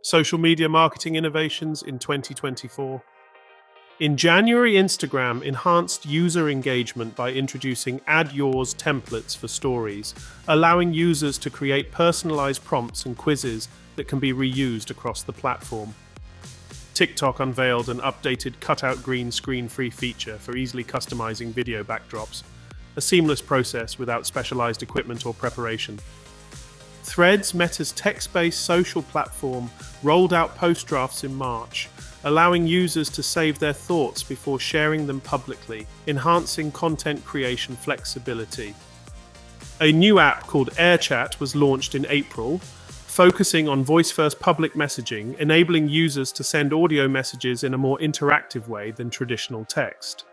Social media marketing innovations in 2024. In January, Instagram enhanced user engagement by introducing Add Yours templates for stories, allowing users to create personalized prompts and quizzes that can be reused across the platform. TikTok unveiled an updated cutout green screen-free feature for easily customizing video backdrops, a seamless process without specialized equipment or preparation. Threads, Meta's text-based social platform, rolled out post drafts in March, allowing users to save their thoughts before sharing them publicly, enhancing content creation flexibility. A new app called AirChat was launched in April, focusing on voice-first public messaging, enabling users to send audio messages in a more interactive way than traditional text.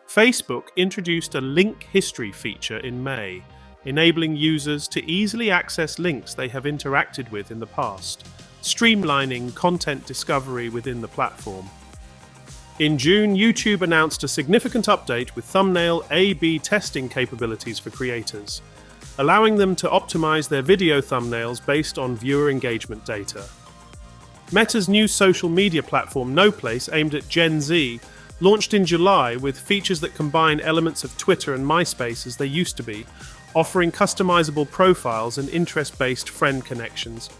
Facebook introduced a link history feature in May, enabling users to easily access links they have interacted with in the past, streamlining content discovery within the platform. In June, YouTube announced a significant update with thumbnail A/B testing capabilities for creators, allowing them to optimize their video thumbnails based on viewer engagement data. Meta's new social media platform, NoPlace, aimed at Gen Z, launched in July with features that combine elements of Twitter and MySpace as they used to be, offering customizable profiles and interest-based friend connections.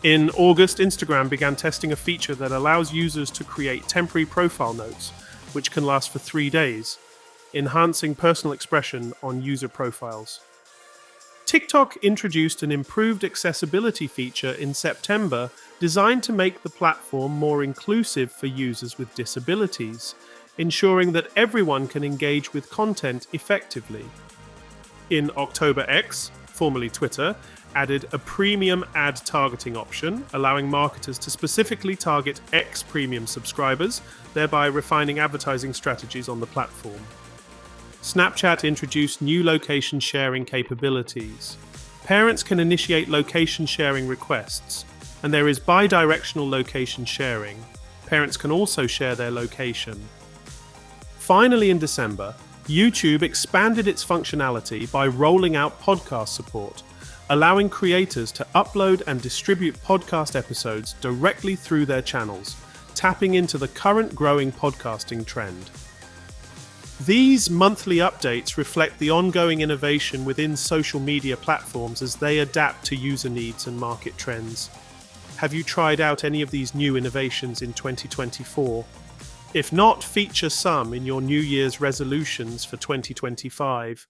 In August, Instagram began testing a feature that allows users to create temporary profile notes, which can last for 3 days, enhancing personal expression on user profiles. TikTok introduced an improved accessibility feature in September designed to make the platform more inclusive for users with disabilities, ensuring that everyone can engage with content effectively. In October, X, formerly Twitter, added a premium ad targeting option, allowing marketers to specifically target X premium subscribers, thereby refining advertising strategies on the platform. Snapchat introduced new location sharing capabilities. Parents can initiate location sharing requests, and there is bi-directional location sharing. Parents can also share their location. Finally, in December, YouTube expanded its functionality by rolling out podcast support, allowing creators to upload and distribute podcast episodes directly through their channels, tapping into the current growing podcasting trend. These monthly updates reflect the ongoing innovation within social media platforms as they adapt to user needs and market trends. Have you tried out any of these new innovations in 2024? If not, feature some in your New Year's resolutions for 2025.